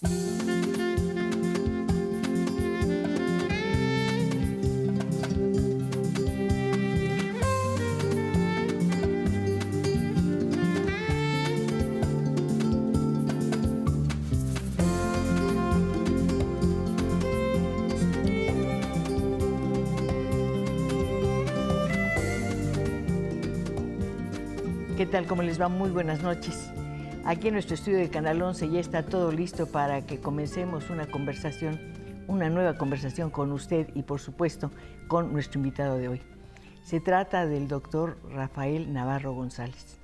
¿Qué tal? ¿Cómo les va? Muy buenas noches. Aquí en nuestro estudio de Canal 11 ya está todo listo para que comencemos una conversación, una nueva conversación con usted y, por supuesto, con nuestro invitado de hoy. Se trata del doctor Rafael Navarro González.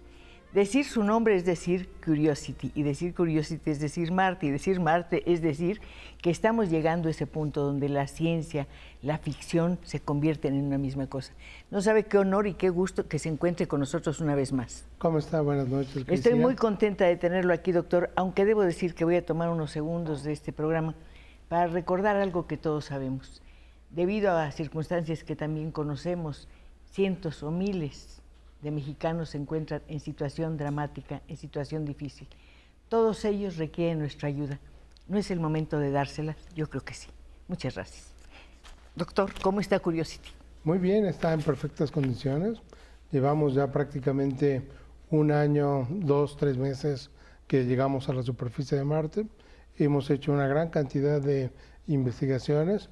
Decir su nombre es decir Curiosity, y decir Curiosity es decir Marte, y decir Marte es decir que estamos llegando a ese punto donde la ciencia, la ficción se convierten en una misma cosa. No sabe qué honor y qué gusto que se encuentre con nosotros una vez más. ¿Cómo está? Buenas noches, Cristina. Estoy muy contenta de tenerlo aquí, doctor, aunque debo decir que voy a tomar unos segundos de este programa para recordar algo que todos sabemos. Debido a circunstancias que también conocemos, cientos o miles de mexicanos se encuentran en situación dramática, en situación difícil. Todos ellos requieren nuestra ayuda. ¿No es el momento de dárselas? Yo creo que sí. Muchas gracias. Doctor, ¿cómo está Curiosity? Muy bien, está en perfectas condiciones. Llevamos ya prácticamente un año, 2, 3 meses que llegamos a la superficie de Marte. Hemos hecho una gran cantidad de investigaciones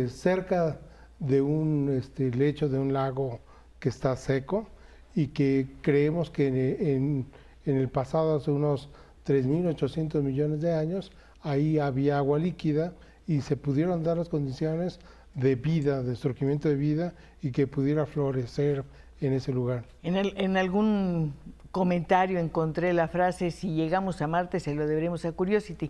cerca de un lecho de un lago que está seco y que creemos que en el pasado, hace unos 3.800 millones de años, ahí había agua líquida y se pudieron dar las condiciones de vida, de surgimiento de vida y que pudiera florecer en ese lugar. En algún comentario encontré la frase: si llegamos a Marte se lo deberemos a Curiosity.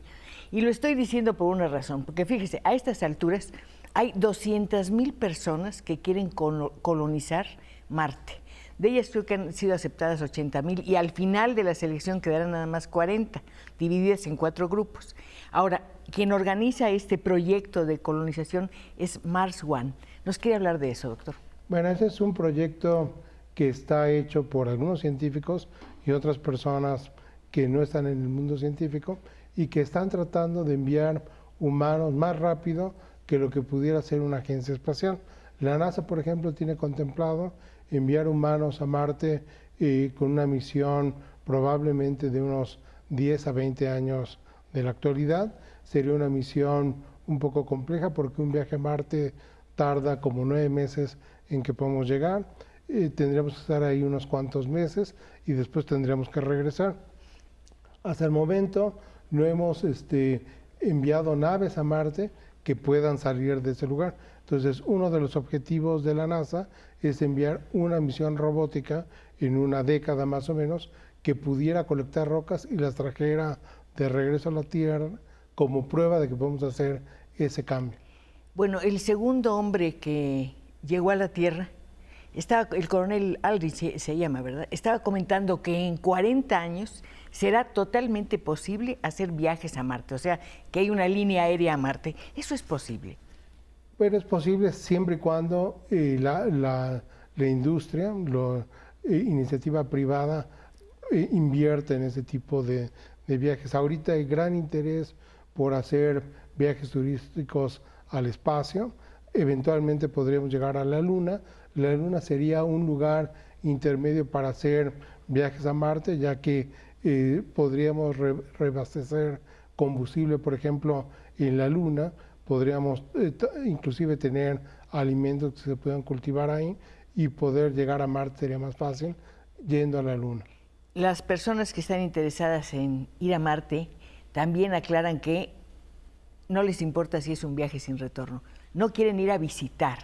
Y lo estoy diciendo por una razón, porque fíjese, a estas alturas hay 200,000 personas que quieren colonizar Marte. De ellas creo que han sido aceptadas 80,000 y al final de la selección quedarán nada más 40, divididas en 4 grupos. Ahora, quien organiza este proyecto de colonización es Mars One. ¿Nos quiere hablar de eso, doctor? Bueno, ese es un proyecto que está hecho por algunos científicos y otras personas que no están en el mundo científico y que están tratando de enviar humanos más rápido que lo que pudiera ser una agencia espacial. La NASA, por ejemplo, tiene contemplado enviar humanos a Marte con una misión probablemente de unos 10 a 20 años de la actualidad. Sería una misión un poco compleja porque un viaje a Marte tarda como 9 meses en que podamos llegar. Tendríamos que estar ahí unos cuantos meses y después tendríamos que regresar. Hasta el momento no hemos enviado naves a Marte que puedan salir de ese lugar. Entonces, uno de los objetivos de la NASA es enviar una misión robótica en una década más o menos que pudiera colectar rocas y las trajera de regreso a la Tierra como prueba de que podemos hacer ese cambio. Bueno, el segundo hombre que llegó a la Tierra, el coronel Aldrin se llama, ¿verdad? Estaba comentando que en 40 años será totalmente posible hacer viajes a Marte, o sea, que hay una línea aérea a Marte. ¿Eso es posible? Bueno, es posible siempre y cuando la industria, la iniciativa privada invierte en ese tipo de viajes. Ahorita hay gran interés por hacer viajes turísticos al espacio. Eventualmente podríamos llegar a la Luna. La Luna sería un lugar intermedio para hacer viajes a Marte, ya que podríamos reabastecer combustible, por ejemplo, en la Luna. Podríamos inclusive tener alimentos que se puedan cultivar ahí y poder llegar a Marte sería más fácil yendo a la Luna. Las personas que están interesadas en ir a Marte también aclaran que no les importa si es un viaje sin retorno. No quieren ir a visitar,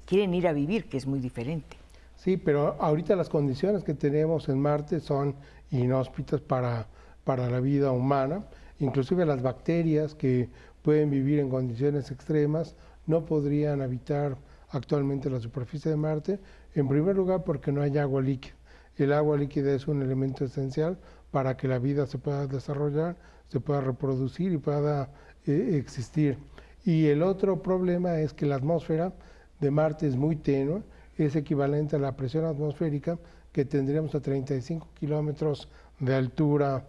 quieren ir a vivir, que es muy diferente. Sí, pero ahorita las condiciones que tenemos en Marte son inhóspitas para la vida humana. Inclusive las bacterias que pueden vivir en condiciones extremas no podrían habitar actualmente la superficie de Marte. En primer lugar, porque no hay agua líquida. El agua líquida es un elemento esencial para que la vida se pueda desarrollar, se pueda reproducir y pueda existir. Y el otro problema es que la atmósfera de Marte es muy tenue, es equivalente a la presión atmosférica que tendríamos a 35 kilómetros de altura.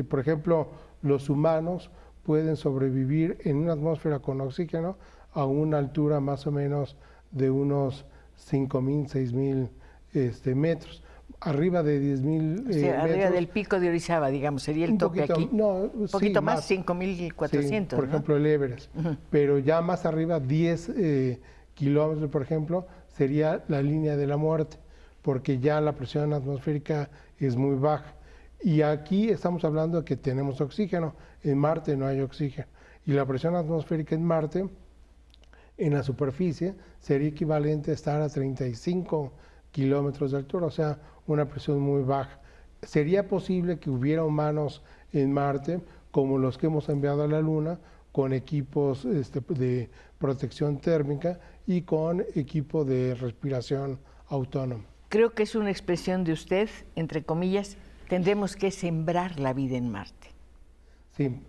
Por ejemplo, los humanos pueden sobrevivir en una atmósfera con oxígeno a una altura más o menos de unos 5.000, 6.000 metros. Arriba de 10.000 o sea, arriba metros, del pico de Orizaba, digamos, sería el un tope poquito, aquí. no, Un sí, poquito más, más. 5.400, Sí, por ¿no? ejemplo, el Everest. Pero ya más arriba, 10 kilómetros, por ejemplo, sería la línea de la muerte, porque ya la presión atmosférica es muy baja. Y aquí estamos hablando de que tenemos oxígeno, en Marte no hay oxígeno. Y la presión atmosférica en Marte, en la superficie, sería equivalente a estar a 35 kilómetros de altura, o sea, una presión muy baja. ¿Sería posible que hubiera humanos en Marte, como los que hemos enviado a la Luna, con equipos de protección térmica y con equipo de respiración autónomo? Creo que es una expresión de usted, entre comillas, tendremos que sembrar la vida en Marte. Sí,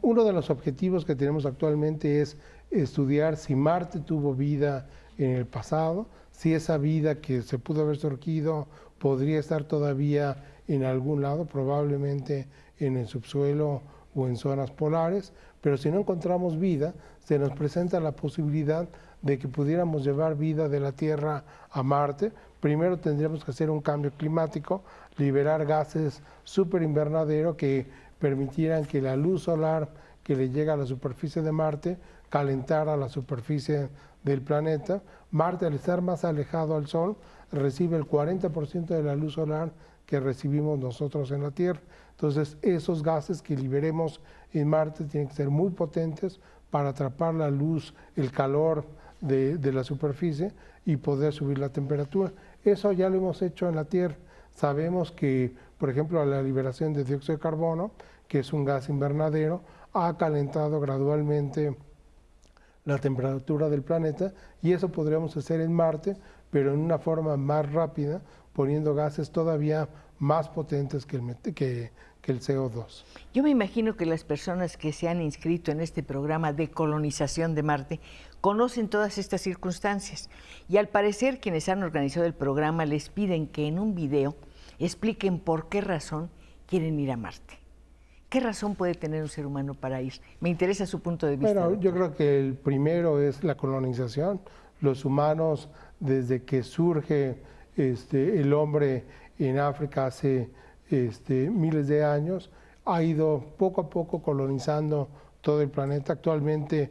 uno de los objetivos que tenemos actualmente es estudiar si Marte tuvo vida en el pasado, si esa vida que se pudo haber surgido podría estar todavía en algún lado, probablemente en el subsuelo o en zonas polares, pero si no encontramos vida, se nos presenta la posibilidad de que pudiéramos llevar vida de la Tierra a Marte. Primero tendríamos que hacer un cambio climático, liberar gases superinvernadero que permitieran que la luz solar que le llega a la superficie de Marte calentara la superficie del planeta. Marte, al estar más alejado al Sol, recibe el 40% de la luz solar que recibimos nosotros en la Tierra. Entonces, esos gases que liberemos en Marte tienen que ser muy potentes para atrapar la luz, el calor de la superficie y poder subir la temperatura. Eso ya lo hemos hecho en la Tierra. Sabemos que, por ejemplo, la liberación de dióxido de carbono, que es un gas invernadero, ha calentado gradualmente la temperatura del planeta, y eso podríamos hacer en Marte, pero en una forma más rápida, poniendo gases todavía más potentes que el CO2. Yo me imagino que las personas que se han inscrito en este programa de colonización de Marte conocen todas estas circunstancias, y al parecer quienes han organizado el programa les piden que en un video expliquen por qué razón quieren ir a Marte. ¿Qué razón puede tener un ser humano para ir? Me interesa su punto de vista. Bueno, yo creo que el primero es la colonización. Los humanos, desde que surge el hombre en África hace miles de años, ha ido poco a poco colonizando todo el planeta. Actualmente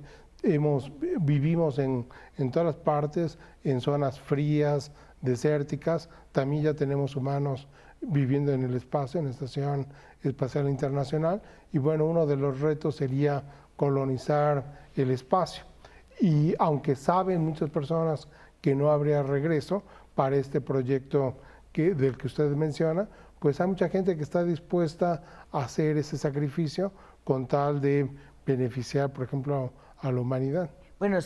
vivimos en todas las partes, en zonas frías, desérticas. También ya tenemos humanos viviendo en el espacio, en la Estación Espacial Internacional, y bueno, uno de los retos sería colonizar el espacio. Y aunque saben muchas personas que no habría regreso para este proyecto del que usted menciona, pues hay mucha gente que está dispuesta a hacer ese sacrificio con tal de beneficiar, por ejemplo, a la humanidad. Bueno,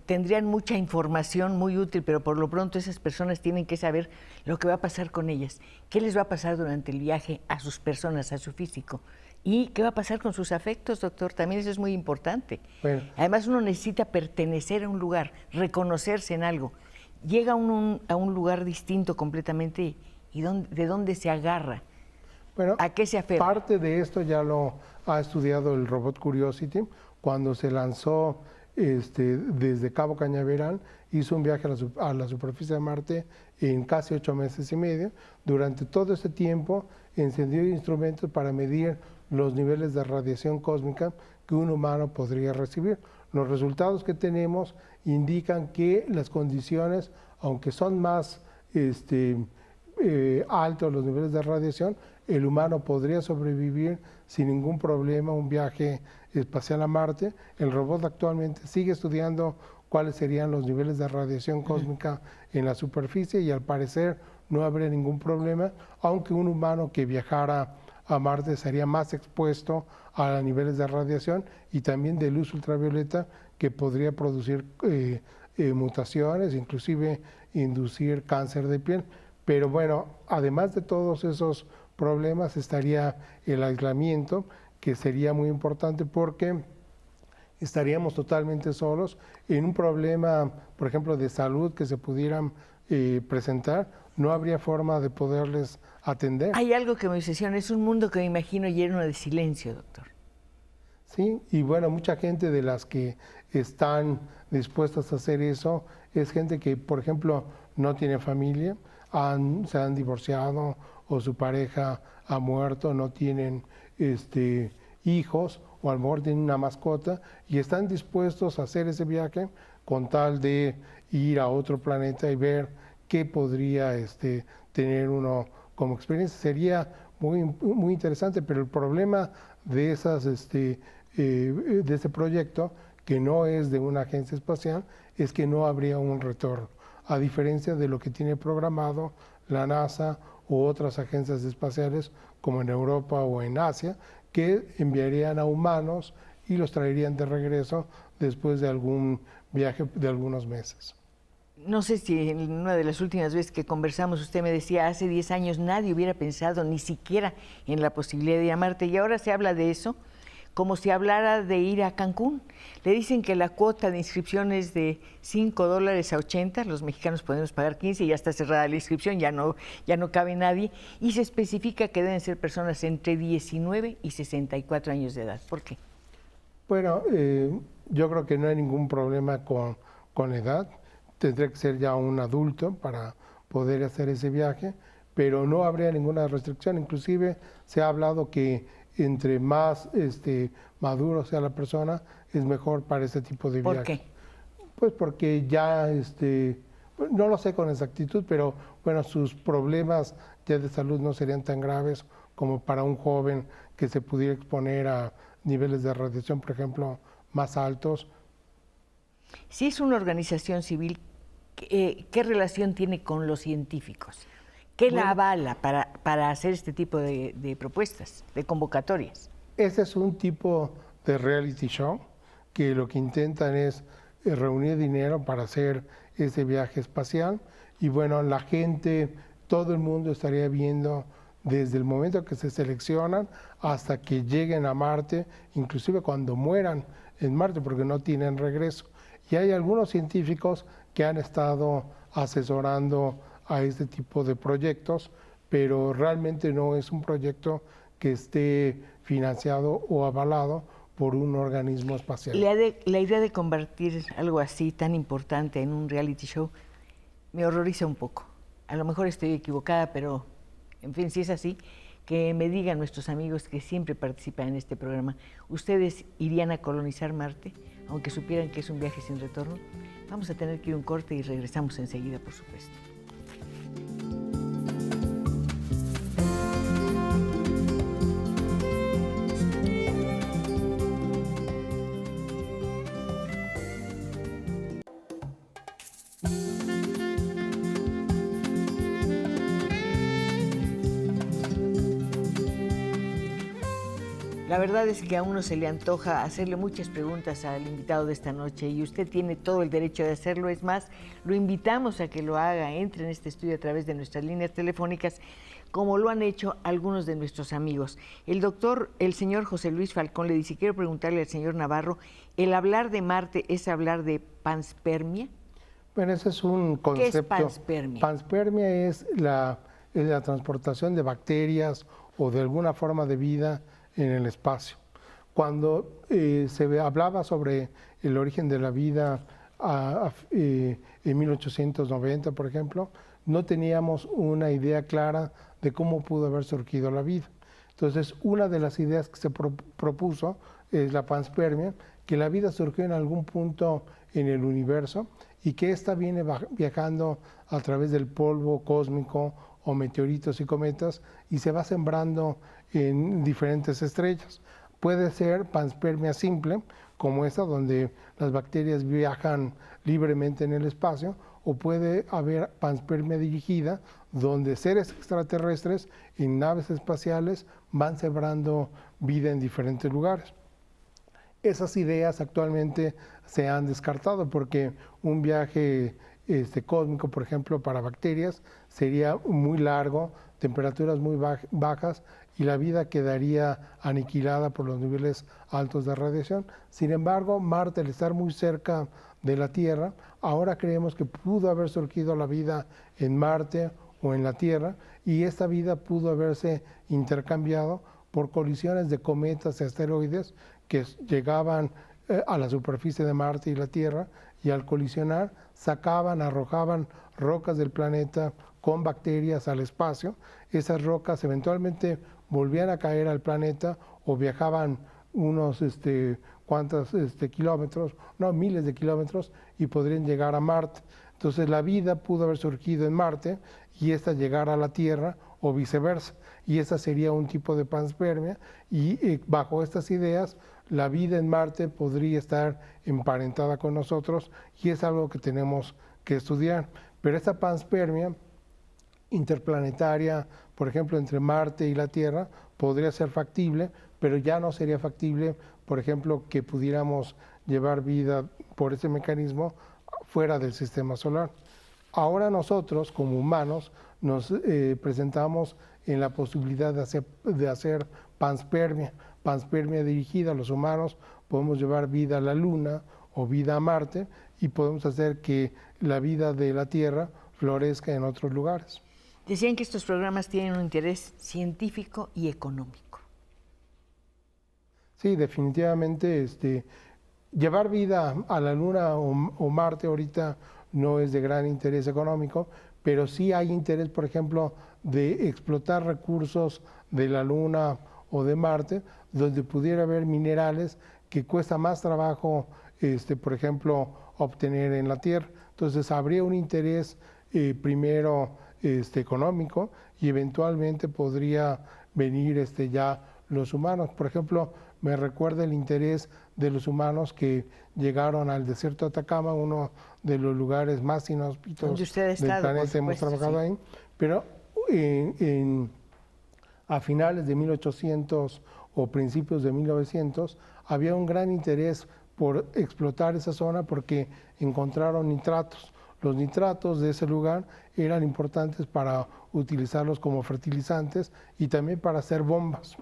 tendrían mucha información muy útil, pero por lo pronto esas personas tienen que saber lo que va a pasar con ellas, qué les va a pasar durante el viaje a sus personas, a su físico, y qué va a pasar con sus afectos, doctor. También eso es muy importante. Bueno. Además, uno necesita pertenecer a un lugar, reconocerse en algo. Llega a un lugar distinto completamente, y ¿de dónde se agarra? Bueno, ¿a qué se aferra? Parte de esto ya lo ha estudiado el robot Curiosity. Cuando se lanzó desde Cabo Cañaveral, hizo un viaje a la superficie de Marte en casi 8 meses y medio. Durante todo ese tiempo encendió instrumentos para medir los niveles de radiación cósmica que un humano podría recibir. Los resultados que tenemos indican que las condiciones, aunque son más altos los niveles de radiación, el humano podría sobrevivir sin ningún problema un viaje espacial a Marte. El robot actualmente sigue estudiando cuáles serían los niveles de radiación cósmica en la superficie, y al parecer no habría ningún problema, aunque un humano que viajara a Marte sería más expuesto a niveles de radiación y también de luz ultravioleta, que podría producir mutaciones, inclusive inducir cáncer de piel. Pero bueno, además de todos esos problemas estaría el aislamiento, que sería muy importante porque estaríamos totalmente solos. En un problema, por ejemplo, de salud que se pudieran presentar, no habría forma de poderles atender. Hay algo que me obsesiona, es un mundo que me imagino lleno de silencio, doctor. ¿sí? Y bueno, mucha gente de las que están dispuestas a hacer eso es gente que, por ejemplo, no tiene familia, se han divorciado o su pareja ha muerto, no tienen hijos o a lo mejor tienen una mascota y están dispuestos a hacer ese viaje con tal de ir a otro planeta y ver qué podría tener uno como experiencia. Sería muy interesante, pero el problema de de ese proyecto, que no es de una agencia espacial, es que no habría un retorno, a diferencia de lo que tiene programado la NASA u otras agencias espaciales como en Europa o en Asia, que enviarían a humanos y los traerían de regreso después de algún viaje de algunos meses. No sé si en una de las últimas veces que conversamos usted me decía, hace 10 años nadie hubiera pensado ni siquiera en la posibilidad de ir a Marte, y ahora se habla de eso como si hablara de ir a Cancún. Le dicen que la cuota de inscripción es de $5 a 80, los mexicanos podemos pagar 15, ya está cerrada la inscripción, ya no cabe nadie, y se especifica que deben ser personas entre 19 y 64 años de edad. ¿Por qué? Bueno, yo creo que no hay ningún problema con edad. Tendría que ser ya un adulto para poder hacer ese viaje, pero no habría ninguna restricción. Inclusive se ha hablado que entre más maduro sea la persona, es mejor para ese tipo de viaje. ¿Por qué? Pues porque ya, no lo sé con exactitud, pero bueno, sus problemas ya de salud no serían tan graves como para un joven que se pudiera exponer a niveles de radiación, por ejemplo, más altos. Si es una organización civil, ¿qué relación tiene con los científicos? ¿Qué la avala para hacer este tipo de propuestas, de convocatorias? Ese es un tipo de reality show que lo que intentan es reunir dinero para hacer ese viaje espacial y bueno, la gente, todo el mundo estaría viendo desde el momento que se seleccionan hasta que lleguen a Marte, inclusive cuando mueran en Marte porque no tienen regreso. Y hay algunos científicos que han estado asesorando a este tipo de proyectos, pero realmente no es un proyecto que esté financiado o avalado por un organismo espacial. La idea de convertir algo así tan importante en un reality show me horroriza un poco. A lo mejor estoy equivocada, pero en fin, si es así, que me digan nuestros amigos que siempre participan en este programa, ¿ustedes irían a colonizar Marte, aunque supieran que es un viaje sin retorno? Vamos a tener que ir a un corte y regresamos enseguida, por supuesto. La verdad es que a uno se le antoja hacerle muchas preguntas al invitado de esta noche y usted tiene todo el derecho de hacerlo. Es más, lo invitamos a que lo haga, entre en este estudio a través de nuestras líneas telefónicas, como lo han hecho algunos de nuestros amigos. El señor José Luis Falcón le dice, quiero preguntarle al señor Navarro, ¿el hablar de Marte es hablar de panspermia? Bueno, ese es un concepto. ¿Qué es panspermia? Panspermia es la transportación de bacterias o de alguna forma de vida en el espacio. Cuando hablaba sobre el origen de la vida en 1890, por ejemplo, no teníamos una idea clara de cómo pudo haber surgido la vida. Entonces, una de las ideas que se propuso es la panspermia, que la vida surgió en algún punto en el universo y que ésta viene viajando a través del polvo cósmico o meteoritos y cometas y se va sembrando en diferentes estrellas. Puede ser panspermia simple, como esta, donde las bacterias viajan libremente en el espacio, o puede haber panspermia dirigida, donde seres extraterrestres en naves espaciales van sembrando vida en diferentes lugares. Esas ideas actualmente se han descartado porque un viaje cósmico, por ejemplo, para bacterias sería muy largo, temperaturas muy bajas y la vida quedaría aniquilada por los niveles altos de radiación. Sin embargo, Marte, al estar muy cerca de la Tierra, ahora creemos que pudo haber surgido la vida en Marte o en la Tierra y esta vida pudo haberse intercambiado por colisiones de cometas y asteroides que llegaban a la superficie de Marte y la Tierra, y al colisionar arrojaban rocas del planeta con bacterias al espacio. Esas rocas eventualmente volvían a caer al planeta o viajaban unos kilómetros, no, miles de kilómetros, y podrían llegar a Marte. Entonces la vida pudo haber surgido en Marte y esta llegar a la Tierra o viceversa. Y esa sería un tipo de panspermia, y bajo estas ideas la vida en Marte podría estar emparentada con nosotros, y es algo que tenemos que estudiar. Pero esta panspermia interplanetaria, por ejemplo, entre Marte y la Tierra, podría ser factible, pero ya no sería factible, por ejemplo, que pudiéramos llevar vida por ese mecanismo fuera del sistema solar. Ahora nosotros, como humanos, nos presentamos en la posibilidad de hacer panspermia dirigida a los humanos. Podemos llevar vida a la Luna o vida a Marte, y podemos hacer que la vida de la Tierra florezca en otros lugares. Decían que estos programas tienen un interés científico y económico. Sí, definitivamente llevar vida a la Luna o Marte ahorita no es de gran interés económico, pero sí hay interés, por ejemplo, de explotar recursos de la Luna o de Marte, donde pudiera haber minerales que cuesta más trabajo, por ejemplo, obtener en la Tierra. Entonces habría un interés primero económico, y eventualmente podría venir ya los humanos. Por ejemplo, me recuerda el interés de los humanos que llegaron al desierto de Atacama, uno de los lugares más inhóspitos del planeta. Hemos trabajado ahí, pero a finales de 1800 o principios de 1900 había un gran interés por explotar esa zona porque encontraron nitratos. Los nitratos de ese lugar eran importantes para utilizarlos como fertilizantes y también para hacer bombas.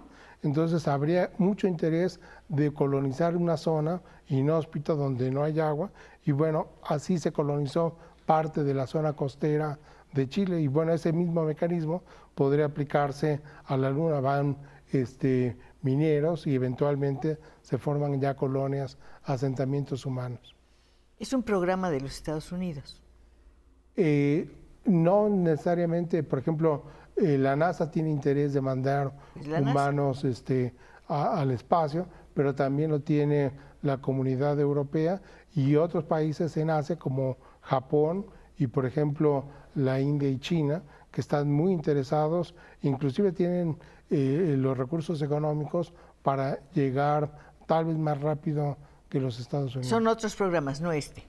Entonces habría mucho interés de colonizar una zona inhóspita donde no hay agua, y bueno, así se colonizó parte de la zona costera de Chile, y bueno, ese mismo mecanismo podría aplicarse a la Luna. Van mineros y eventualmente se forman ya colonias, asentamientos humanos. ¿Es un programa de los Estados Unidos? No necesariamente. Por ejemplo, la NASA tiene interés de mandar humanos al espacio, pero también lo tiene la Comunidad Europea y otros países en Asia como Japón y, por ejemplo, la India y China, que están muy interesados, inclusive tienen los recursos económicos para llegar tal vez más rápido que los Estados Unidos. Son otros programas, no este.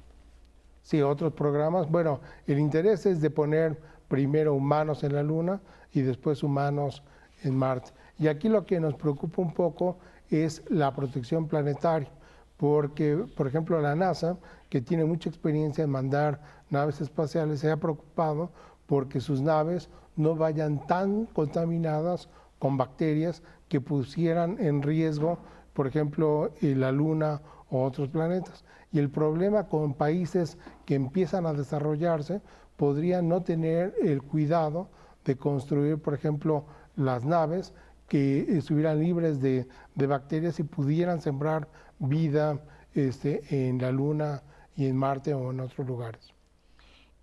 Sí, otros programas. Bueno, el interés es de poner primero humanos en la Luna y después humanos en Marte. Y aquí lo que nos preocupa un poco es la protección planetaria, porque, por ejemplo, la NASA, que tiene mucha experiencia en mandar naves espaciales, se ha preocupado porque sus naves no vayan tan contaminadas con bacterias que pusieran en riesgo, por ejemplo, la Luna o otros planetas. Y el problema con países que empiezan a desarrollarse, podrían no tener el cuidado de construir, por ejemplo, las naves que estuvieran libres de bacterias y pudieran sembrar vida en la Luna y en Marte o en otros lugares.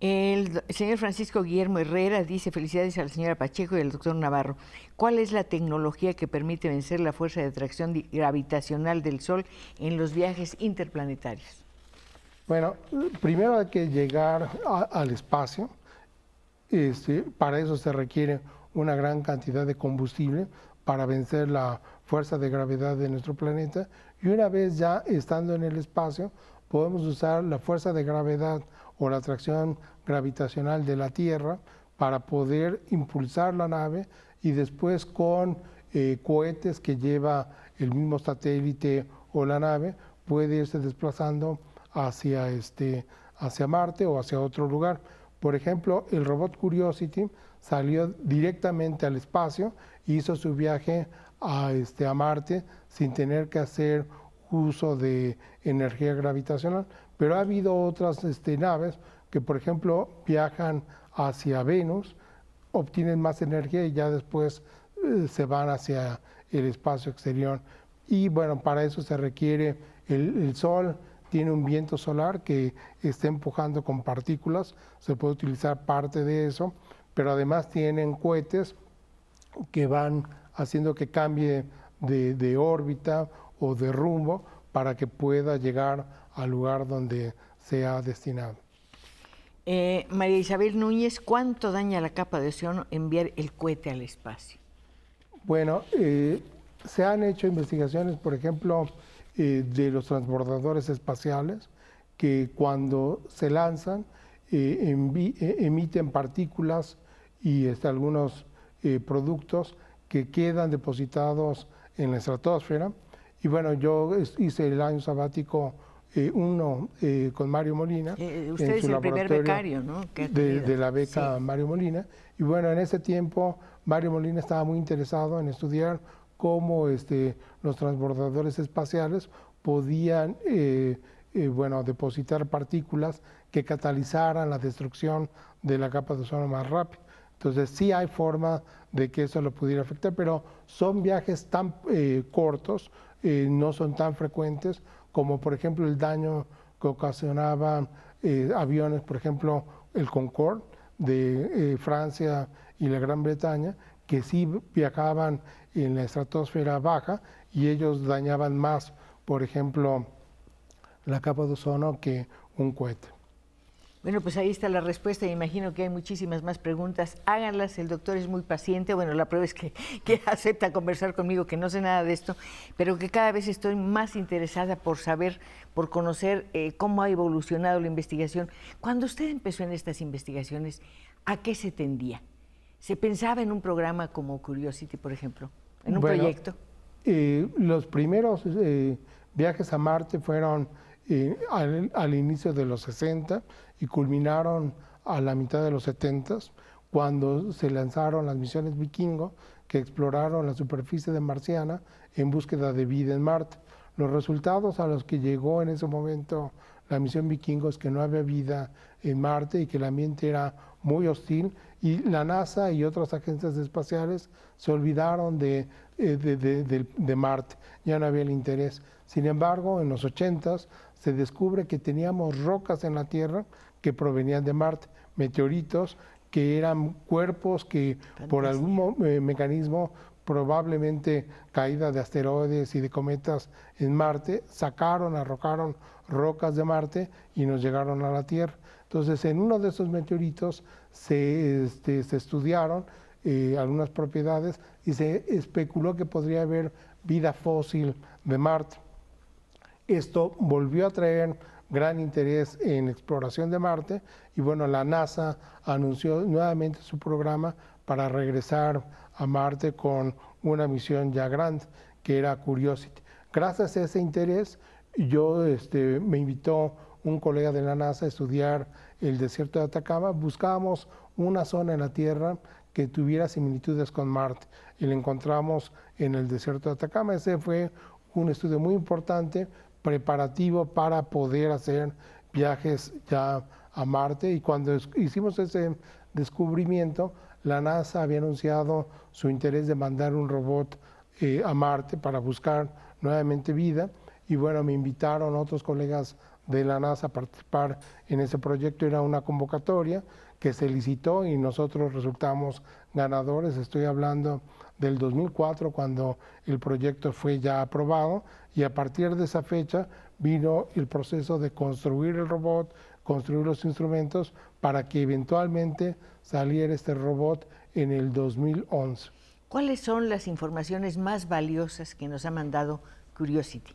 El señor Francisco Guillermo Herrera dice: felicidades a la señora Pacheco y al doctor Navarro. ¿Cuál es la tecnología que permite vencer la fuerza de atracción gravitacional del Sol en los viajes interplanetarios? Bueno, primero hay que llegar al espacio. Para eso se requiere una gran cantidad de combustible para vencer la fuerza de gravedad de nuestro planeta. Y una vez ya estando en el espacio, podemos usar la fuerza de gravedad o la atracción gravitacional de la Tierra para poder impulsar la nave, y después con cohetes que lleva el mismo satélite o la nave, puede irse desplazando hacia Marte o hacia otro lugar. Por ejemplo, el robot Curiosity salió directamente al espacio e hizo su viaje a Marte sin tener que hacer uso de energía gravitacional. Pero ha habido otras naves que, por ejemplo, viajan hacia Venus, obtienen más energía y ya después se van hacia el espacio exterior. Y bueno, para eso se requiere el Sol. Tiene un viento solar que está empujando con partículas, se puede utilizar parte de eso, pero además tienen cohetes que van haciendo que cambie de órbita o de rumbo para que pueda llegar al lugar donde sea destinado. María Isabel Núñez, ¿cuánto daña la capa de ozono enviar el cohete al espacio? Bueno, se han hecho investigaciones, por ejemplo, de los transbordadores espaciales, que cuando se lanzan emiten partículas y algunos productos que quedan depositados en la estratosfera. Y bueno, yo hice el año sabático con Mario Molina. Usted es el primer becario, ¿no? De la beca sí. Mario Molina. Y bueno, en ese tiempo Mario Molina estaba muy interesado en estudiar cómo los transbordadores espaciales podían depositar partículas que catalizaran la destrucción de la capa de ozono más rápido. Entonces sí hay forma de que eso lo pudiera afectar, pero son viajes tan cortos, no son tan frecuentes como por ejemplo el daño que ocasionaban aviones, por ejemplo el Concorde de Francia y la Gran Bretaña, que sí viajaban en la estratosfera baja y ellos dañaban más, por ejemplo, la capa de ozono que un cohete. Bueno, pues ahí está la respuesta. Me imagino que hay muchísimas más preguntas. Háganlas, el doctor es muy paciente. Bueno, la prueba es que acepta conversar conmigo, que no sé nada de esto, pero que cada vez estoy más interesada por saber, por conocer cómo ha evolucionado la investigación. Cuando usted empezó en estas investigaciones, ¿a qué se tendía? ¿Se pensaba en un programa como Curiosity, por ejemplo? ¿En un proyecto? Los primeros viajes a Marte fueron al inicio de los 60 y culminaron a la mitad de los 70, cuando se lanzaron las misiones Vikingo, que exploraron la superficie de marciana en búsqueda de vida en Marte. Los resultados a los que llegó en ese momento la misión Vikingo es que no había vida en Marte y que el ambiente era muy hostil, y la NASA y otras agencias espaciales se olvidaron de Marte, ya no había el interés. Sin embargo, en los 80s se descubre que teníamos rocas en la Tierra que provenían de Marte, meteoritos que eran cuerpos que por algún mecanismo, probablemente caída de asteroides y de cometas en Marte, arrojaron rocas de Marte y nos llegaron a la Tierra. Entonces, en uno de esos meteoritos se estudiaron algunas propiedades y se especuló que podría haber vida fósil de Marte. Esto volvió a traer gran interés en exploración de Marte y bueno, la NASA anunció nuevamente su programa para regresar a Marte con una misión ya grande, que era Curiosity. Gracias a ese interés, me invitó un colega de la NASA a estudiar el desierto de Atacama. Buscábamos una zona en la Tierra que tuviera similitudes con Marte y la encontramos en el desierto de Atacama. Ese fue un estudio muy importante, preparativo para poder hacer viajes ya a Marte, y cuando hicimos ese descubrimiento, la NASA había anunciado su interés de mandar un robot a Marte para buscar nuevamente vida, y bueno, me invitaron otros colegas de la NASA a participar en ese proyecto. Era una convocatoria que se licitó y nosotros resultamos ganadores. Estoy hablando del 2004, cuando el proyecto fue ya aprobado, y a partir de esa fecha vino el proceso de construir el robot, construir los instrumentos para que eventualmente saliera este robot en el 2011. ¿Cuáles son las informaciones más valiosas que nos ha mandado Curiosity?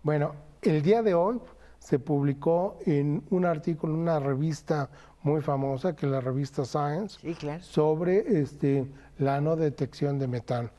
Bueno, el día de hoy se publicó en un artículo en una revista muy famosa, que es la revista Science, sí, claro, sobre la no detección de metano.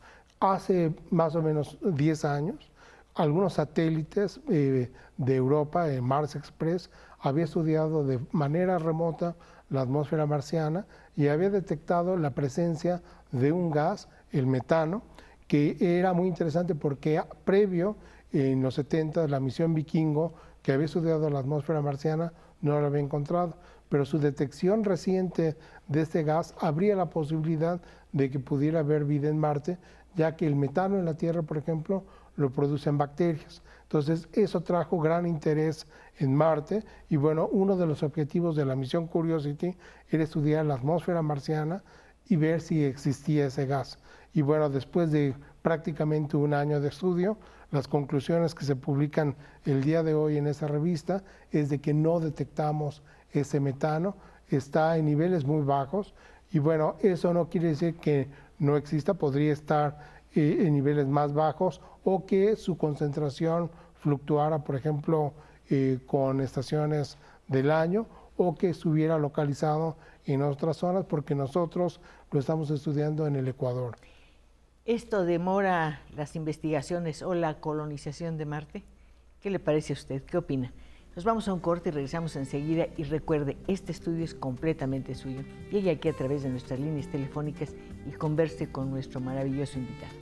Hace más o menos 10 años, algunos satélites de Europa, Mars Express, había estudiado de manera remota la atmósfera marciana y había detectado la presencia de un gas, el metano, que era muy interesante porque previo, en los 70, la misión Vikingo, que había estudiado la atmósfera marciana, no lo había encontrado, pero su detección reciente de este gas abría la posibilidad de que pudiera haber vida en Marte, ya que el metano en la Tierra, por ejemplo, lo producen bacterias. Entonces, eso trajo gran interés en Marte y bueno, uno de los objetivos de la misión Curiosity era estudiar la atmósfera marciana y ver si existía ese gas. Y bueno, después de prácticamente un año de estudio, las conclusiones que se publican el día de hoy en esta revista es de que no detectamos ese metano, está en niveles muy bajos y bueno, eso no quiere decir que no exista, podría estar en niveles más bajos o que su concentración fluctuara, por ejemplo, con estaciones del año o que estuviera localizado en otras zonas porque nosotros lo estamos estudiando en el Ecuador. ¿Esto demora las investigaciones o la colonización de Marte? ¿Qué le parece a usted? ¿Qué opina? Nos vamos a un corte y regresamos enseguida y recuerde, este estudio es completamente suyo. Llegue aquí a través de nuestras líneas telefónicas y converse con nuestro maravilloso invitado.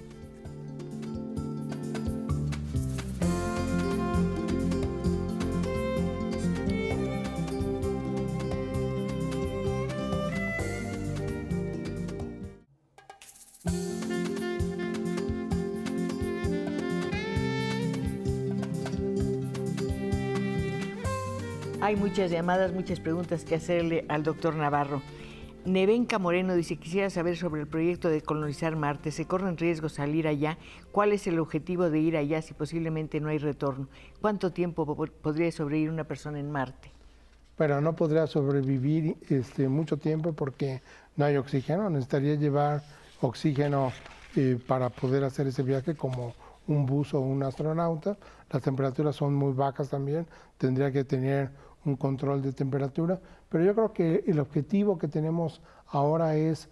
Hay muchas llamadas, muchas preguntas que hacerle al doctor Navarro. Nevenka Moreno dice, quisiera saber sobre el proyecto de colonizar Marte. ¿Se corre en riesgo salir allá? ¿Cuál es el objetivo de ir allá si posiblemente no hay retorno? ¿Cuánto tiempo podría sobrevivir una persona en Marte? Pero no podría sobrevivir mucho tiempo porque no hay oxígeno. Necesitaría llevar oxígeno para poder hacer ese viaje como un buzo o un astronauta. Las temperaturas son muy bajas también. Tendría que tener un control de temperatura. Pero yo creo que el objetivo que tenemos ahora es,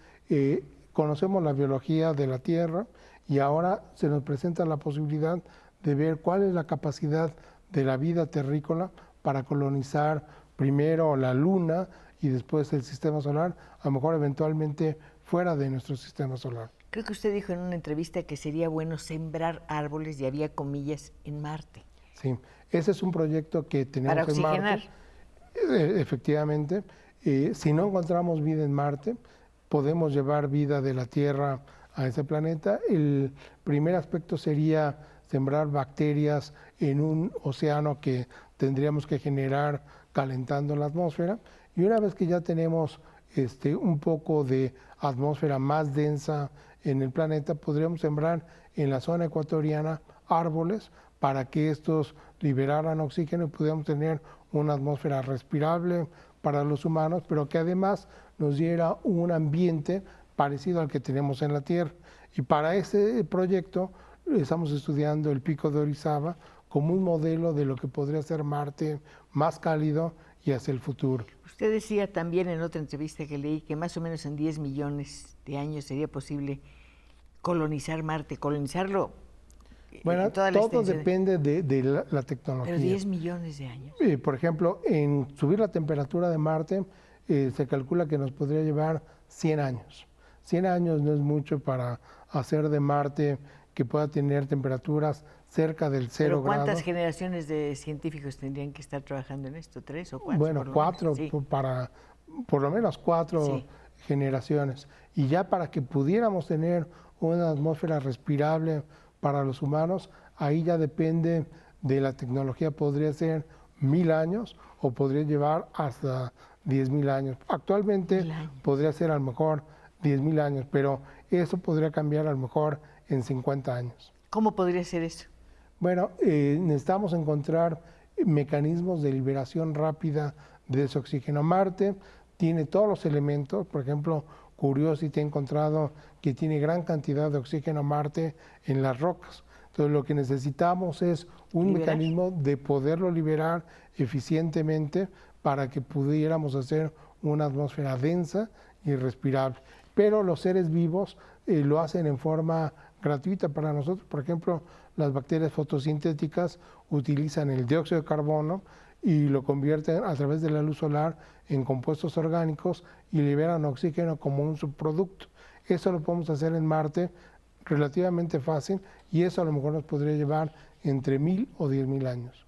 conocemos la biología de la Tierra y ahora se nos presenta la posibilidad de ver cuál es la capacidad de la vida terrícola para colonizar primero la Luna y después el sistema solar, a lo mejor eventualmente fuera de nuestro sistema solar. Creo que usted dijo en una entrevista que sería bueno sembrar árboles, y había comillas, en Marte. Sí, ese es un proyecto que tenemos para oxigenar. En Marte. Efectivamente, si no encontramos vida en Marte, podemos llevar vida de la Tierra a ese planeta. El primer aspecto sería sembrar bacterias en un océano que tendríamos que generar calentando la atmósfera. Y una vez que ya tenemos un poco de atmósfera más densa en el planeta, podríamos sembrar en la zona ecuatoriana árboles para que estos liberaran oxígeno y pudiéramos tener una atmósfera respirable para los humanos, pero que además nos diera un ambiente parecido al que tenemos en la Tierra. Y para este proyecto estamos estudiando el Pico de Orizaba como un modelo de lo que podría ser Marte más cálido y hacia el futuro. Usted decía también en otra entrevista que leí que más o menos en 10 millones de años sería posible colonizar Marte, colonizarlo. Bueno, todo depende de la tecnología. Pero 10 millones de años. Por ejemplo, en subir la temperatura de Marte se calcula que nos podría llevar 100 años. 100 años no es mucho para hacer de Marte que pueda tener temperaturas cerca del 0 ¿Pero cuántas grados. generaciones de científicos tendrían que estar trabajando en esto? ¿3 o 4? Bueno, 4, sí. por lo menos 4 sí. generaciones. Y ya para que pudiéramos tener una atmósfera respirable para los humanos, ahí ya depende de la tecnología, podría ser 1000 años o podría llevar hasta 10.000 años. Actualmente podría ser a lo mejor 10.000 años, pero eso podría cambiar a lo mejor en 50 años. ¿Cómo podría ser eso? Bueno, necesitamos encontrar mecanismos de liberación rápida de ese oxígeno. Marte tiene todos los elementos, por ejemplo, Curiosity ha encontrado que tiene gran cantidad de oxígeno Marte en las rocas. Entonces lo que necesitamos es un mecanismo de poderlo liberar eficientemente para que pudiéramos hacer una atmósfera densa y respirable. Pero los seres vivos lo hacen en forma gratuita para nosotros. Por ejemplo, las bacterias fotosintéticas utilizan el dióxido de carbono y lo convierten a través de la luz solar en compuestos orgánicos y liberan oxígeno como un subproducto. Eso lo podemos hacer en Marte relativamente fácil y eso a lo mejor nos podría llevar entre 1000 o 10.000 años.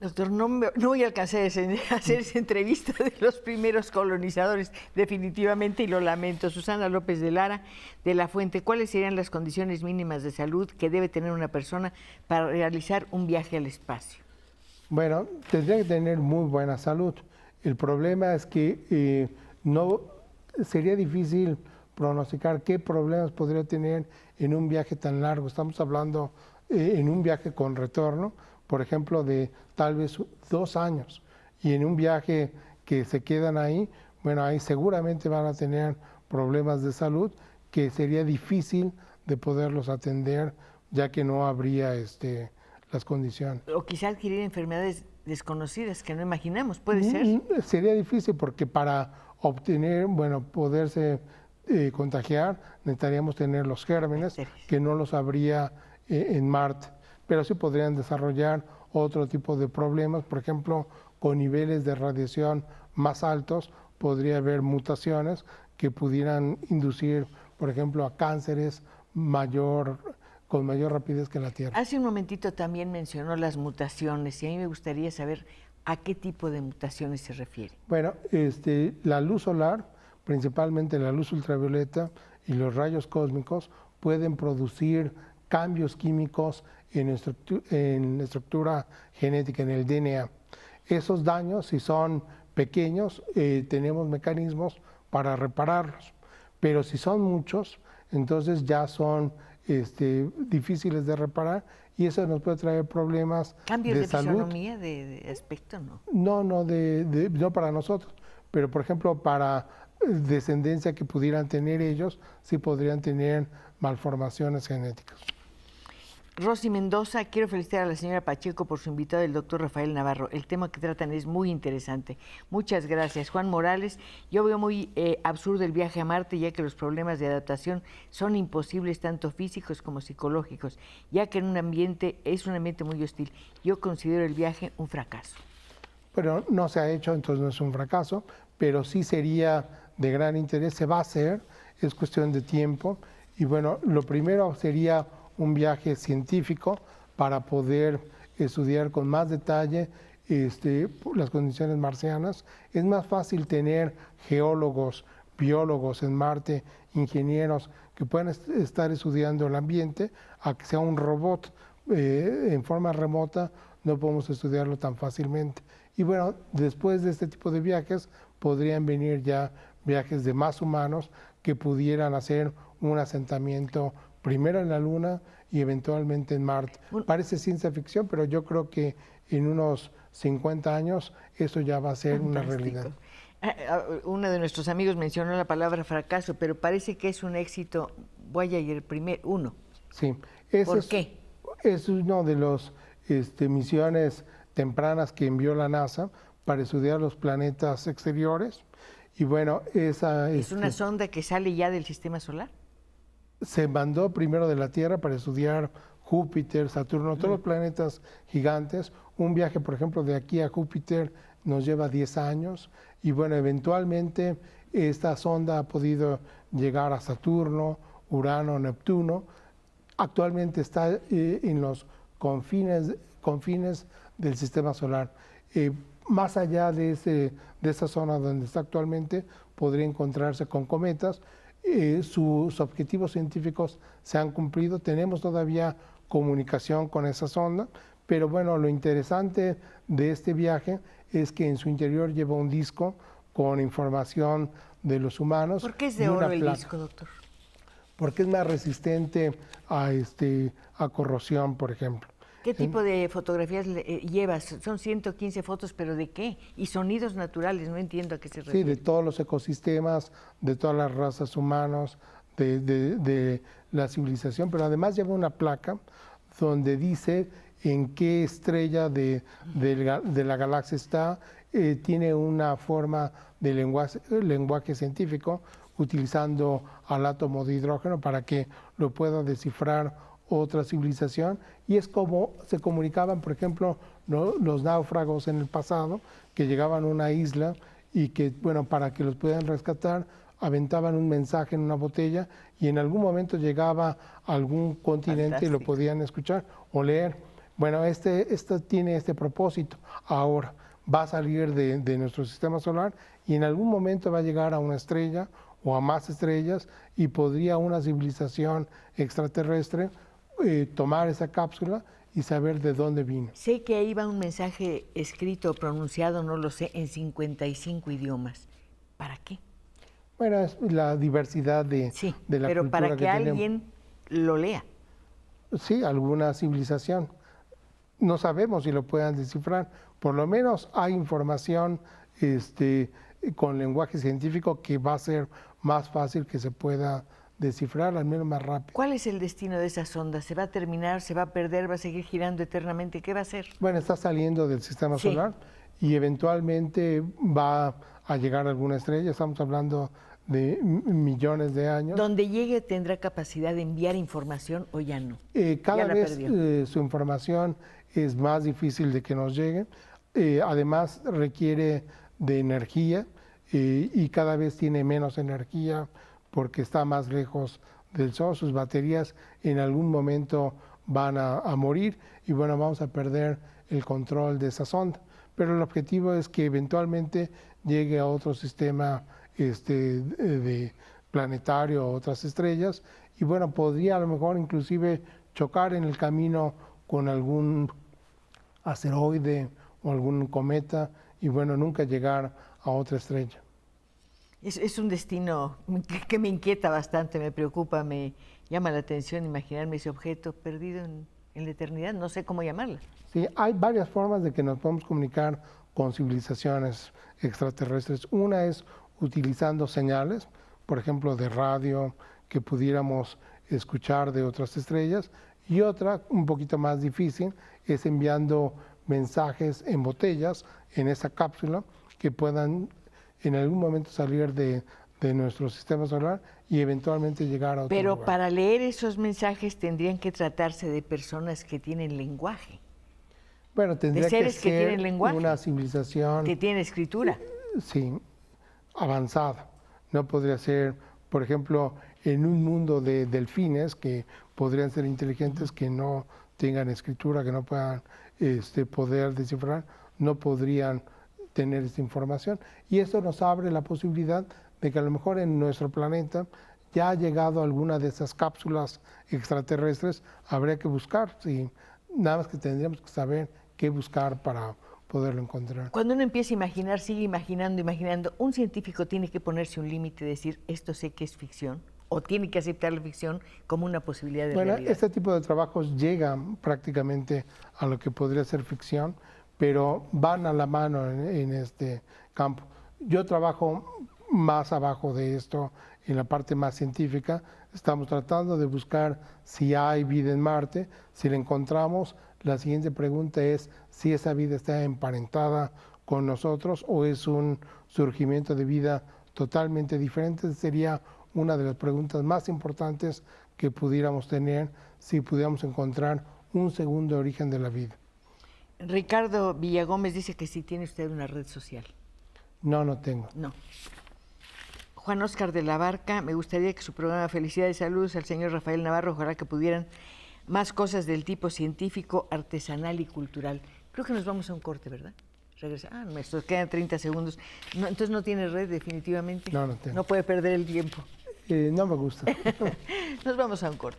Doctor, no voy a alcanzar a hacer esa entrevista de los primeros colonizadores, definitivamente, y lo lamento. Susana López de Lara, de La Fuente, ¿cuáles serían las condiciones mínimas de salud que debe tener una persona para realizar un viaje al espacio? Bueno, tendría que tener muy buena salud. El problema es que no sería difícil pronosticar qué problemas podría tener en un viaje tan largo. Estamos hablando en un viaje con retorno, por ejemplo, de tal vez 2 años, y en un viaje que se quedan ahí, bueno, ahí seguramente van a tener problemas de salud que sería difícil de poderlos atender, ya que no habría las condiciones. O quizá adquirir enfermedades desconocidas que no imaginamos, ¿puede ser? Sería difícil porque para obtener, bueno, poderse contagiar, necesitaríamos tener los gérmenes, que no los habría en Marte, pero sí podrían desarrollar otro tipo de problemas, por ejemplo, con niveles de radiación más altos, podría haber mutaciones que pudieran inducir, por ejemplo, a cánceres con mayor rapidez que la Tierra. Hace un momentito también mencionó las mutaciones y a mí me gustaría saber a qué tipo de mutaciones se refiere. Bueno, la luz solar, principalmente la luz ultravioleta y los rayos cósmicos, pueden producir cambios químicos en la estructura genética, en el DNA. Esos daños, si son pequeños, tenemos mecanismos para repararlos, pero si son muchos, entonces ya son difíciles de reparar y eso nos puede traer problemas ¿Cambios de salud. fisonomía, de aspecto, no? No para nosotros, pero por ejemplo para descendencia que pudieran tener ellos, sí podrían tener malformaciones genéticas. Rosy Mendoza, quiero felicitar a la señora Pacheco por su invitado, el doctor Rafael Navarro. El tema que tratan es muy interesante. Muchas gracias. Juan Morales, yo veo muy absurdo el viaje a Marte, ya que los problemas de adaptación son imposibles, tanto físicos como psicológicos, ya que es un ambiente muy hostil. Yo considero el viaje un fracaso. Pero no se ha hecho, entonces no es un fracaso, pero sí sería de gran interés, se va a hacer, es cuestión de tiempo. Y bueno, lo primero sería un viaje científico para poder estudiar con más detalle las condiciones marcianas. Es más fácil tener geólogos, biólogos en Marte, ingenieros que puedan estar estudiando el ambiente, a que sea un robot en forma remota, no podemos estudiarlo tan fácilmente. Y bueno, después de este tipo de viajes podrían venir ya viajes de más humanos que pudieran hacer un asentamiento primero en la Luna y eventualmente en Marte. Parece ciencia ficción, pero yo creo que en unos 50 años eso ya va a ser una realidad. Uno de nuestros amigos mencionó la palabra fracaso, pero parece que es un éxito, Voyager uno. Sí. ¿Por qué? Es uno de las misiones tempranas que envió la NASA para estudiar los planetas exteriores. Y bueno, ¿Es una sonda que sale ya del sistema solar? Se mandó primero de la Tierra para estudiar Júpiter, Saturno, todos los planetas gigantes. Un viaje, por ejemplo, de aquí a Júpiter nos lleva 10 años. Y bueno, eventualmente esta sonda ha podido llegar a Saturno, Urano, Neptuno. Actualmente está en los confines del sistema solar. Más allá de esa zona donde está actualmente, podría encontrarse con cometas. Sus objetivos científicos se han cumplido, tenemos todavía comunicación con esa sonda, pero bueno, lo interesante de este viaje es que en su interior lleva un disco con información de los humanos. ¿Por qué es de oro el disco, doctor? Porque es más resistente a corrosión, por ejemplo. ¿Qué tipo de fotografías llevas? Son 115 fotos, pero ¿de qué? Y sonidos naturales, no entiendo a qué se refiere. Sí, de todos los ecosistemas, de todas las razas humanas, de la civilización, pero además lleva una placa donde dice en qué estrella de la galaxia está, tiene una forma de lenguaje científico utilizando al átomo de hidrógeno para que lo pueda descifrar otra civilización, y es como se comunicaban, por ejemplo, los náufragos en el pasado, que llegaban a una isla y que, bueno, para que los pudieran rescatar, aventaban un mensaje en una botella y en algún momento llegaba a algún continente. Fantástico. Y lo podían escuchar o leer. Bueno, esto tiene este propósito. Ahora va a salir de nuestro sistema solar y en algún momento va a llegar a una estrella o a más estrellas y podría una civilización extraterrestre tomar esa cápsula y saber de dónde vino. Sé que ahí va un mensaje escrito o pronunciado, no lo sé, en 55 idiomas. ¿Para qué? Bueno, es la diversidad Sí, de la pero cultura para que tenemos. alguien lo lea. Sí, alguna civilización. No sabemos si lo puedan descifrar. Por lo menos hay información con lenguaje científico que va a ser más fácil que se pueda descifrar, al menos más rápido. ¿Cuál es el destino de esa sonda? ¿Se va a terminar? ¿Se va a perder? ¿Va a seguir girando eternamente? ¿Qué va a hacer? Bueno, está saliendo del sistema Sí. solar y eventualmente va a llegar a alguna estrella. Estamos hablando de millones de años. Donde llegue tendrá capacidad de enviar información o ya no. Cada Ya la vez perdió. su información es más difícil de que nos llegue. Además requiere de energía y cada vez tiene menos energía porque está más lejos del Sol. Sus baterías en algún momento van a morir y bueno, vamos a perder el control de esa sonda. Pero el objetivo es que eventualmente llegue a otro sistema de planetario, a otras estrellas, y bueno, podría a lo mejor inclusive chocar en el camino con algún asteroide o algún cometa y bueno, nunca llegar a otra estrella. Es un destino que me inquieta bastante, me preocupa, me llama la atención imaginarme ese objeto perdido en la eternidad, no sé cómo llamarla. Sí, hay varias formas de que nos podemos comunicar con civilizaciones extraterrestres. Una es utilizando señales, por ejemplo, de radio que pudiéramos escuchar de otras estrellas, y otra, un poquito más difícil, es enviando mensajes en botellas en esa cápsula que puedan en algún momento salir de nuestro sistema solar y eventualmente llegar a otro Pero lugar. para leer esos mensajes tendrían que tratarse de personas que tienen lenguaje, Bueno, tendría que seres que ser tienen lenguaje, una civilización que tienen escritura. sí, avanzada. No podría ser, por ejemplo, en un mundo de delfines que podrían ser inteligentes, que no tengan escritura, que no puedan poder descifrar, no podrían tener esta información. Y esto nos abre la posibilidad de que a lo mejor en nuestro planeta ya ha llegado alguna de esas cápsulas extraterrestres, habría que buscar, sí, nada más que tendríamos que saber qué buscar para poderlo encontrar. Cuando uno empieza a imaginar, sigue imaginando, un científico tiene que ponerse un límite y decir, esto sé que es ficción, o tiene que aceptar la ficción como una posibilidad de realidad. Este tipo de trabajos llegan prácticamente a lo que podría ser ficción, pero van a la mano en este campo. Yo trabajo más abajo de esto, en la parte más científica. Estamos tratando de buscar si hay vida en Marte. Si la encontramos, la siguiente pregunta es si esa vida está emparentada con nosotros o es un surgimiento de vida totalmente diferente. Sería una de las preguntas más importantes que pudiéramos tener si pudiéramos encontrar un segundo origen de la vida. Ricardo Villagómez dice que sí tiene usted una red social. No, no tengo. No. Juan Óscar de la Barca, me gustaría que su programa Felicidades y Saludos al señor Rafael Navarro, ojalá que pudieran más cosas del tipo científico, artesanal y cultural. Creo que nos vamos a un corte, ¿verdad? Regresa. Me quedan 30 segundos. No, entonces no tiene red definitivamente. No, no tengo. No puede perder el tiempo. No me gusta. Nos vamos a un corte.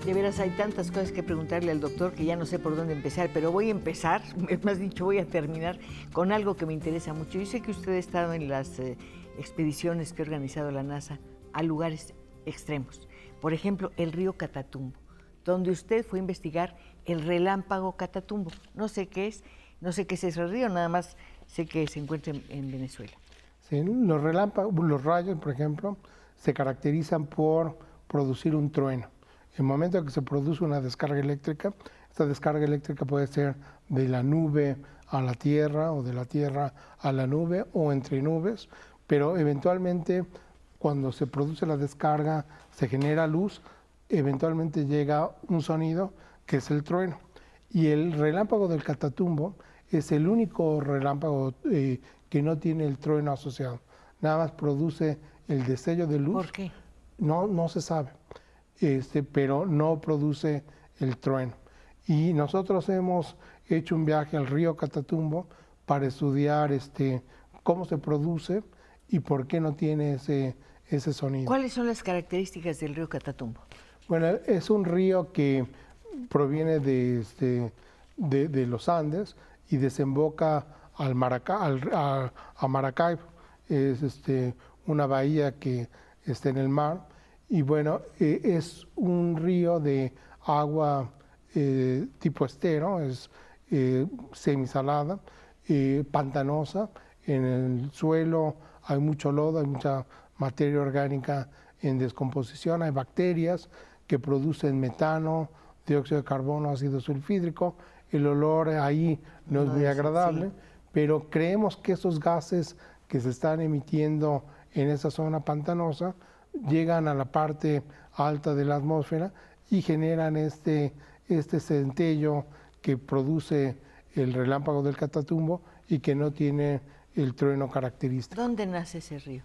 De veras hay tantas cosas que preguntarle al doctor que ya no sé por dónde empezar, pero voy a empezar, más dicho, voy a terminar con algo que me interesa mucho. Yo sé que usted ha estado en las expediciones que ha organizado la NASA a lugares extremos. Por ejemplo, el río Catatumbo, donde usted fue a investigar el relámpago Catatumbo. No sé qué es ese río, nada más sé que se encuentra en Venezuela. ¿sí? Los relámpagos, los rayos, por ejemplo, se caracterizan por producir un trueno. En el momento en que se produce una descarga eléctrica, esta descarga eléctrica puede ser de la nube a la tierra o de la tierra a la nube o entre nubes, pero eventualmente cuando se produce la descarga se genera luz, eventualmente llega un sonido que es el trueno. Y el relámpago del Catatumbo es el único relámpago que no tiene el trueno asociado. Nada más produce el destello de luz. ¿Por qué? No se sabe, pero no produce el trueno. Y nosotros hemos hecho un viaje al río Catatumbo para estudiar cómo se produce y por qué no tiene ese sonido. ¿Cuáles son las características del río Catatumbo? Bueno, es un río que proviene de los Andes y desemboca a Maracaibo. Es una bahía que está en el mar. Y bueno, es un río de agua tipo estero, es semisalada, pantanosa. En el suelo hay mucho lodo, hay mucha materia orgánica en descomposición, hay bacterias que producen metano, dióxido de carbono, ácido sulfídrico. El olor ahí no es muy agradable, sí, pero creemos que esos gases que se están emitiendo en esa zona pantanosa llegan a la parte alta de la atmósfera y generan este centello que produce el relámpago del Catatumbo y que no tiene el trueno característico. ¿Dónde nace ese río?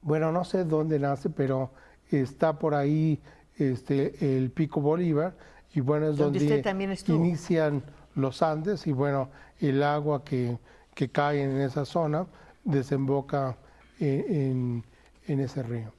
Bueno, no sé dónde nace, pero está por ahí el Pico Bolívar, y bueno, es donde usted también estuvo. Inician los Andes, y bueno, el agua que cae en esa zona desemboca en ese río.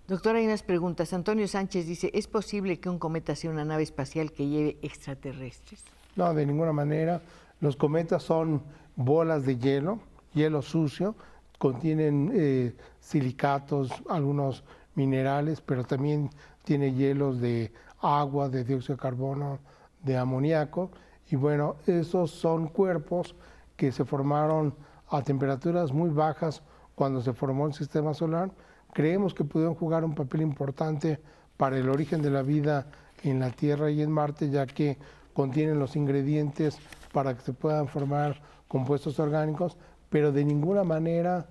Doctora, hay unas preguntas. Antonio Sánchez dice, ¿es posible que un cometa sea una nave espacial que lleve extraterrestres? No, de ninguna manera. Los cometas son bolas de hielo sucio, contienen silicatos, algunos minerales, pero también tiene hielos de agua, de dióxido de carbono, de amoníaco. Y bueno, esos son cuerpos que se formaron a temperaturas muy bajas cuando se formó el sistema solar. Creemos que pudieron jugar un papel importante para el origen de la vida en la Tierra y en Marte, ya que contienen los ingredientes para que se puedan formar compuestos orgánicos, pero de ninguna manera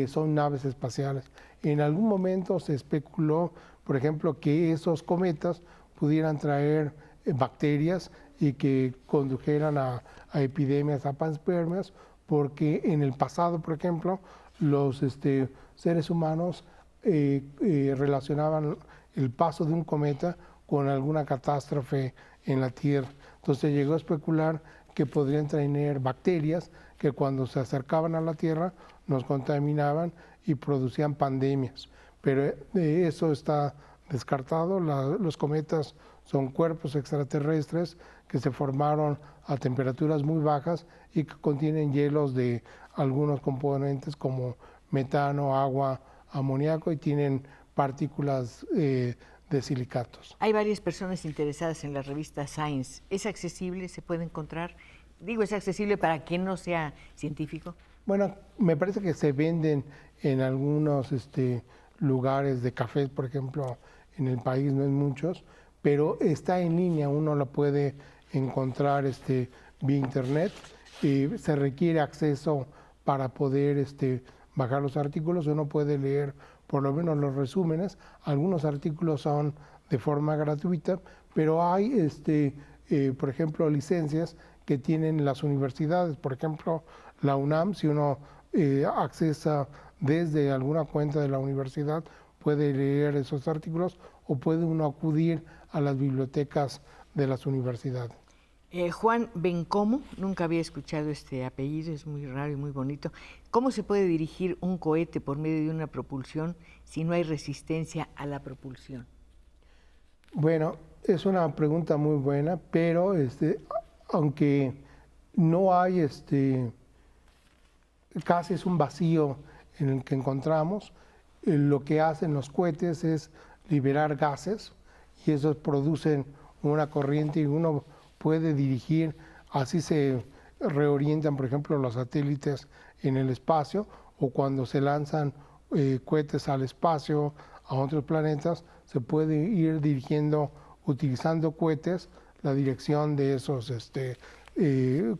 son naves espaciales. En algún momento se especuló, por ejemplo, que esos cometas pudieran traer bacterias y que condujeran a epidemias, a panspermias, porque en el pasado, por ejemplo, los seres humanos relacionaban el paso de un cometa con alguna catástrofe en la Tierra. Entonces se llegó a especular que podrían traer bacterias que cuando se acercaban a la Tierra nos contaminaban y producían pandemias. Pero eso está descartado. Los cometas son cuerpos extraterrestres que se formaron a temperaturas muy bajas y que contienen hielos de algunos componentes como metano, agua, amoníaco, y tienen partículas de silicatos. Hay varias personas interesadas en la revista Science. ¿Es accesible? ¿Se puede encontrar? Digo, ¿es accesible para quien no sea científico? Bueno, me parece que se venden en algunos lugares de cafés, por ejemplo, en el país, no en muchos, pero está en línea, uno la puede encontrar vía internet. Se requiere acceso para poder bajar los artículos, uno puede leer por lo menos los resúmenes. Algunos artículos son de forma gratuita, pero hay, por ejemplo, licencias que tienen las universidades. Por ejemplo, la UNAM, si uno accesa desde alguna cuenta de la universidad, puede leer esos artículos o puede uno acudir a las bibliotecas de las universidades. Juan Bencomo, nunca había escuchado este apellido, es muy raro y muy bonito. ¿Cómo se puede dirigir un cohete por medio de una propulsión si no hay resistencia a la propulsión? Bueno, es una pregunta muy buena, pero aunque no hay casi es un vacío en el que encontramos, lo que hacen los cohetes es liberar gases y esos producen una corriente y uno puede dirigir, así se reorientan, por ejemplo, los satélites en el espacio, o cuando se lanzan cohetes al espacio, a otros planetas, se puede ir dirigiendo, utilizando cohetes, la dirección de esos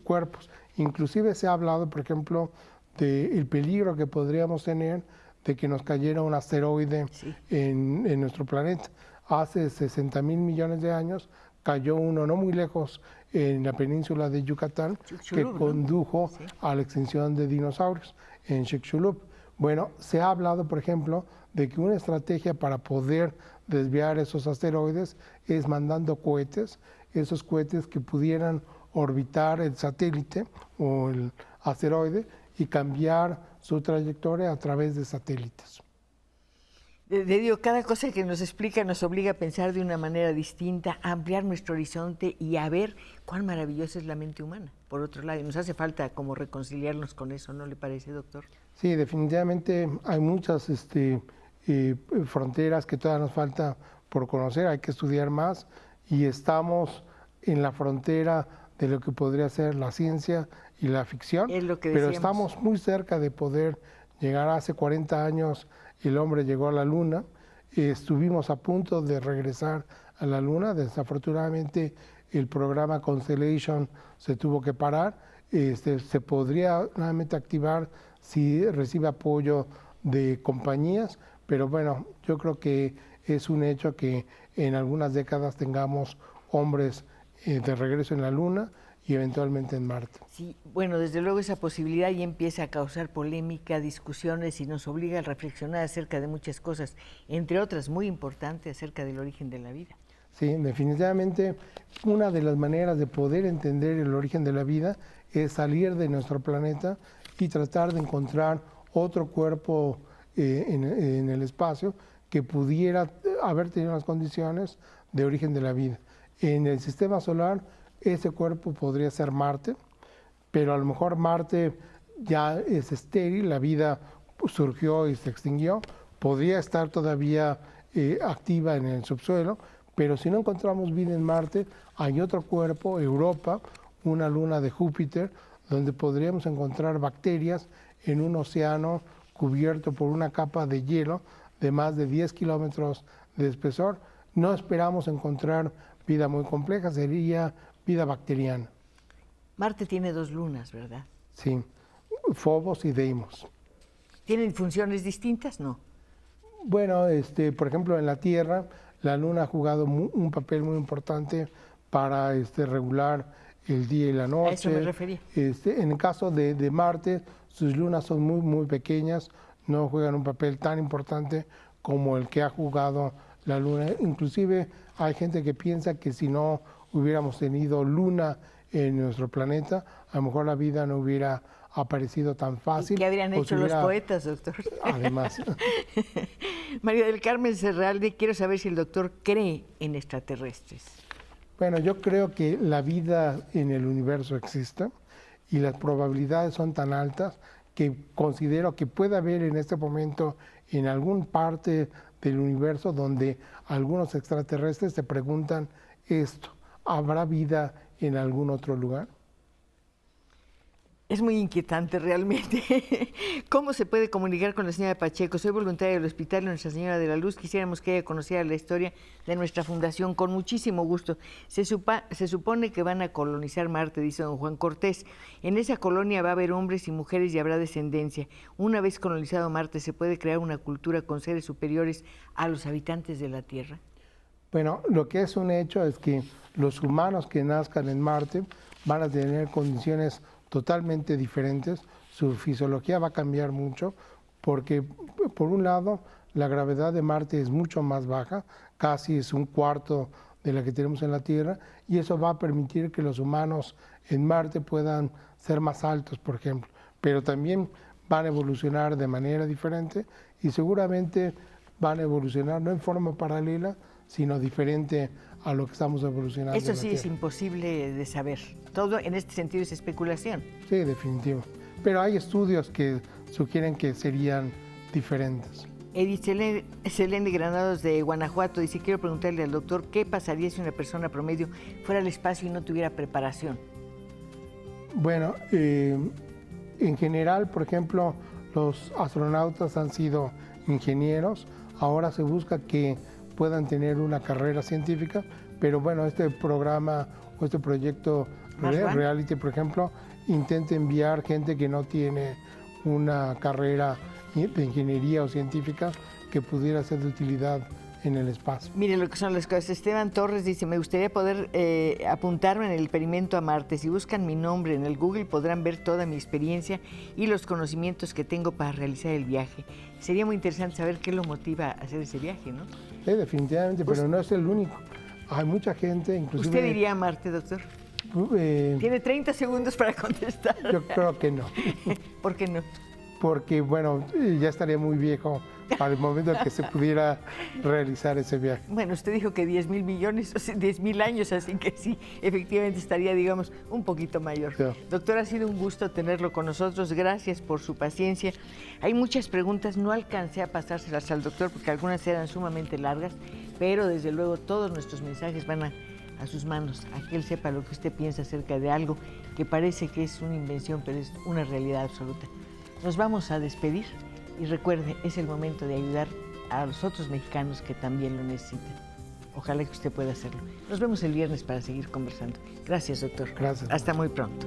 cuerpos. Inclusive se ha hablado, por ejemplo, del peligro que podríamos tener de que nos cayera un asteroide en nuestro planeta. Hace 60,000 millones de años cayó uno no muy lejos en la península de Yucatán, que condujo a la extinción de dinosaurios en Chicxulub. Bueno, se ha hablado, por ejemplo, de que una estrategia para poder desviar esos asteroides es mandando cohetes, esos cohetes que pudieran orbitar el satélite o el asteroide y cambiar su trayectoria a través de satélites. Digo, cada cosa que nos explica nos obliga a pensar de una manera distinta, a ampliar nuestro horizonte y a ver cuán maravillosa es la mente humana, por otro lado. Y nos hace falta como reconciliarnos con eso, ¿no le parece, doctor? Sí, definitivamente hay muchas fronteras que todavía nos falta por conocer, hay que estudiar más y estamos en la frontera de lo que podría ser la ciencia y la ficción, es lo que pero decíamos. estamos muy cerca de poder llegar. Hace 40 años el hombre llegó a la Luna, estuvimos a punto de regresar a la Luna, desafortunadamente el programa Constellation se tuvo que parar, se podría nuevamente activar si recibe apoyo de compañías, pero bueno, yo creo que es un hecho que en algunas décadas tengamos hombres de regreso en la Luna y eventualmente en Marte. Sí, bueno, desde luego esa posibilidad ya empieza a causar polémica, discusiones y nos obliga a reflexionar acerca de muchas cosas, entre otras muy importantes acerca del origen de la vida. Sí, definitivamente una de las maneras de poder entender el origen de la vida es salir de nuestro planeta y tratar de encontrar otro cuerpo en el espacio que pudiera haber tenido las condiciones de origen de la vida. En el sistema solar, ese cuerpo podría ser Marte, pero a lo mejor Marte ya es estéril, la vida surgió y se extinguió, podría estar todavía activa en el subsuelo, pero si no encontramos vida en Marte, hay otro cuerpo, Europa, una luna de Júpiter, donde podríamos encontrar bacterias en un océano cubierto por una capa de hielo de más de 10 kilómetros de espesor. No esperamos encontrar vida muy compleja, sería vida bacteriana. Marte tiene 2 lunas, ¿verdad? Sí, Phobos y Deimos. ¿Tienen funciones distintas? No. Bueno, por ejemplo, en la Tierra, la Luna ha jugado un papel muy importante para regular el día y la noche. A eso me refería. En el caso de Marte, sus lunas son muy, muy pequeñas, no juegan un papel tan importante como el que ha jugado la Luna. Inclusive hay gente que piensa que si no hubiéramos tenido Luna en nuestro planeta, a lo mejor la vida no hubiera aparecido tan fácil. ¿Y qué habrían hecho los poetas, doctor? Además. María del Carmen Serralde, quiero saber si el doctor cree en extraterrestres. Bueno, yo creo que la vida en el universo existe y las probabilidades son tan altas que considero que puede haber en este momento en alguna parte del universo donde algunos extraterrestres se preguntan esto: ¿habrá vida en algún otro lugar? Es muy inquietante realmente. ¿Cómo se puede comunicar con la señora Pacheco? Soy voluntaria del Hospital de Nuestra Señora de la Luz. Quisiéramos que ella conociera la historia de nuestra fundación con muchísimo gusto. Se supone que van a colonizar Marte, dice don Juan Cortés. En esa colonia va a haber hombres y mujeres y habrá descendencia. Una vez colonizado Marte, ¿se puede crear una cultura con seres superiores a los habitantes de la Tierra? Bueno, lo que es un hecho es que los humanos que nazcan en Marte van a tener condiciones totalmente diferentes, su fisiología va a cambiar mucho, porque por un lado la gravedad de Marte es mucho más baja, casi es un cuarto de la que tenemos en la Tierra, y eso va a permitir que los humanos en Marte puedan ser más altos, por ejemplo, pero también van a evolucionar de manera diferente y seguramente van a evolucionar no en forma paralela, sino diferente a lo que estamos evolucionando. Eso sí es imposible de saber. Todo en este sentido es especulación. Sí, definitivo. Pero hay estudios que sugieren que serían diferentes. Edith Selene Granados de Guanajuato dice, quiero preguntarle al doctor, ¿qué pasaría si una persona promedio fuera al espacio y no tuviera preparación? Bueno, en general, por ejemplo, los astronautas han sido ingenieros, ahora se busca que puedan tener una carrera científica, pero bueno, este programa o este proyecto reality, por ejemplo, intenta enviar gente que no tiene una carrera de ingeniería o científica que pudiera ser de utilidad en el espacio. Mire lo que son las cosas. Esteban Torres dice, me gustaría poder apuntarme en el experimento a Marte. Si buscan mi nombre en el Google podrán ver toda mi experiencia y los conocimientos que tengo para realizar el viaje. Sería muy interesante saber qué lo motiva a hacer ese viaje, ¿no? Definitivamente, pero no es el único. Hay mucha gente, inclusive... ¿Usted iría a Marte, doctor? Tiene 30 segundos para contestar. Yo creo que no. ¿Por qué no? Porque, bueno, ya estaría muy viejo para el momento en que se pudiera realizar ese viaje. Bueno, usted dijo que 10,000 millones, o sea, 10,000 años, así que sí, efectivamente estaría, digamos, un poquito mayor. Sí. Doctor, ha sido un gusto tenerlo con nosotros. Gracias por su paciencia. Hay muchas preguntas, no alcancé a pasárselas al doctor porque algunas eran sumamente largas, pero desde luego todos nuestros mensajes van a sus manos, a que él sepa lo que usted piensa acerca de algo que parece que es una invención, pero es una realidad absoluta. Nos vamos a despedir y recuerde, es el momento de ayudar a los otros mexicanos que también lo necesitan. Ojalá que usted pueda hacerlo. Nos vemos el viernes para seguir conversando. Gracias, doctor. Gracias. Hasta muy pronto.